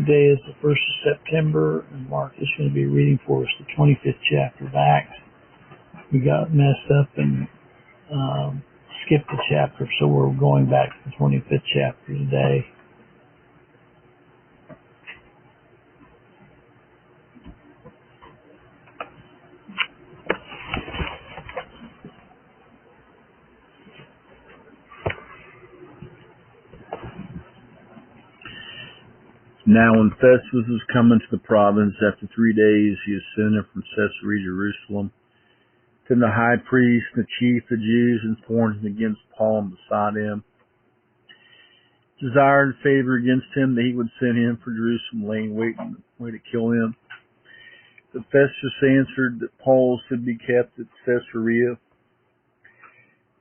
Today is the 1st of September, and Mark is going to be reading for us the 25th chapter of Acts. We got messed up and skipped a chapter, so we're going back to the 25th chapter today. Now when Festus was coming to the province, after 3 days he ascended from Caesarea to Jerusalem. Then the high priest and the chief of the Jews informed him against Paul and besought him, desired favor against him that he would send him for Jerusalem, laying wait to kill him. But Festus answered that Paul should be kept at Caesarea,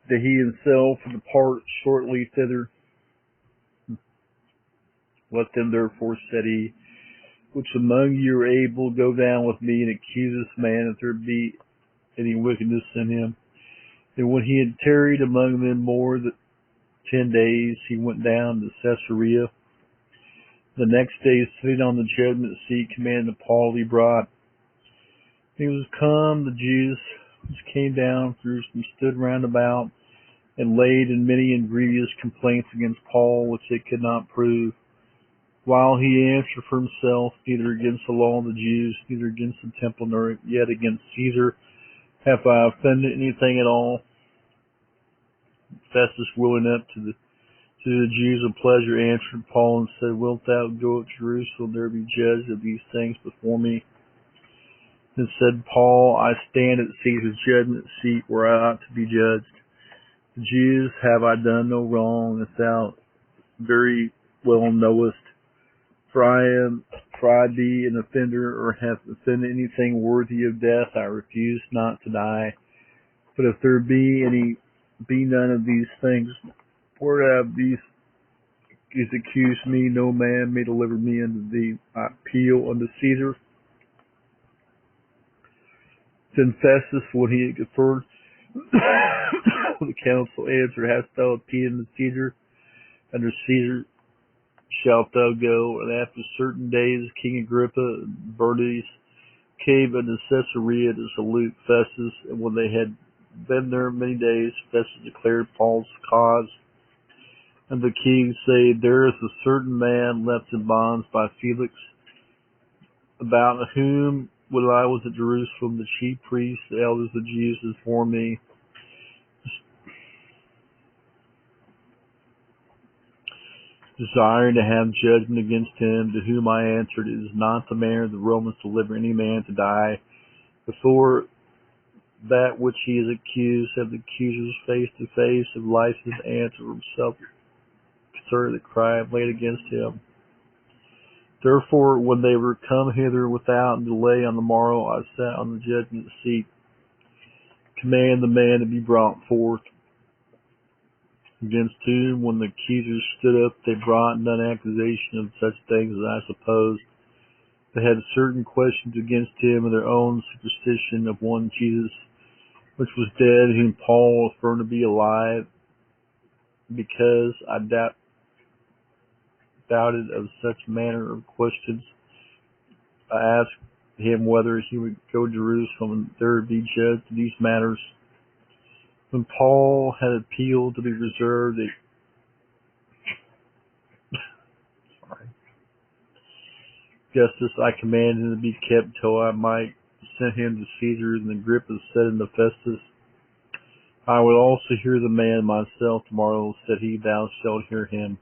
that he himself would depart shortly thither. Let them therefore, said he, which among you are able, go down with me and accuse this man, if there be any wickedness in him. And when he had tarried among them more than 10 days, he went down to Caesarea. The next day, sitting on the judgment seat, commanded Paul to be brought. When he was come, the Jews which came down from Jerusalem stood round about, and laid in many and grievous complaints against Paul, which they could not prove. While he answered for himself, neither against the law of the Jews, neither against the temple, nor yet against Caesar, have I offended anything at all. Festus, willing up to the Jews of pleasure, answered Paul and said, Wilt thou go to Jerusalem, there be judged of these things before me? Then said Paul, I stand at Caesar's judgment seat, where I ought to be judged. The Jews have I done no wrong, as thou very well knowest. For I be an offender, or have offended anything worthy of death, I refuse not to die. But if there be none of these things, whereof these is accused me, no man may deliver me unto thee. I appeal unto Caesar. Then Festus, when he had conferred with the council, answered, Hast thou appealed unto Caesar? Under Caesar shalt thou go. And after certain days, King Agrippa and Bernice came unto Caesarea to salute Festus. And when they had been there many days, Festus declared Paul's cause. And the king said, There is a certain man left in bonds by Felix, about whom, when I was at Jerusalem, the chief priests, the elders of the Jews informed me, desiring to have judgment against him, to whom I answered, It is not the manner of the Romans to deliver any man to die before that which he is accused, have the accusers face to face, of license to answer for himself concerning the crime laid against him. Therefore, when they were come hither without delay on the morrow, I sat on the judgment seat, command the man to be brought forth. Against whom, when the accusers stood up, they brought none accusation of such things as I supposed. They had certain questions against him of their own superstition of one Jesus, which was dead, whom Paul affirmed to be alive, because I doubted of such manner of questions. I asked him whether he would go to Jerusalem and there be judged in these matters. When Paul had appealed to be reserved, justice, I commanded him to be kept till I might send him to Caesar. And Agrippa said unto Festus, I will also hear the man myself tomorrow. Said he, Thou shalt hear him.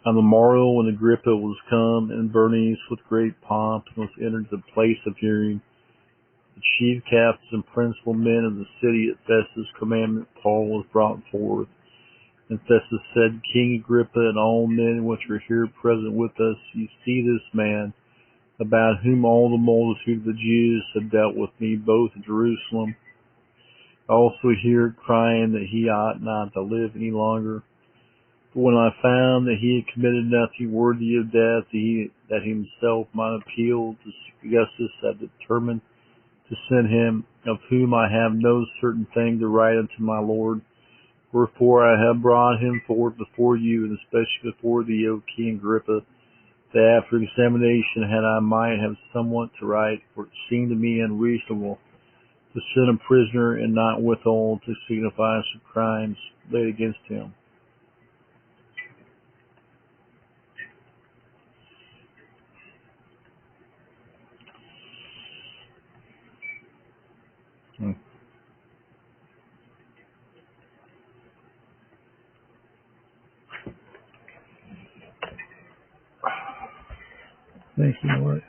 On the morrow, when Agrippa was come, and Bernice with great pomp, and was entered the place of hearing, the chief captains and principal men of the city at Festus' commandment, Paul was brought forth. And Festus said, King Agrippa, and all men which are here present with us, you see this man, about whom all the multitude of the Jews have dealt with me, both at Jerusalem. I also hear crying that he ought not to live any longer. But when I found that he had committed nothing worthy of death, that himself might appeal to justice, I determined to send him, of whom I have no certain thing to write unto my Lord, Wherefore I have brought him forward before you, and especially before thee, O King Agrippa, that after examination had I might have somewhat to write, for it seemed to me unreasonable to send a prisoner and not withhold to signify some crimes laid against him. Thank you, Lord.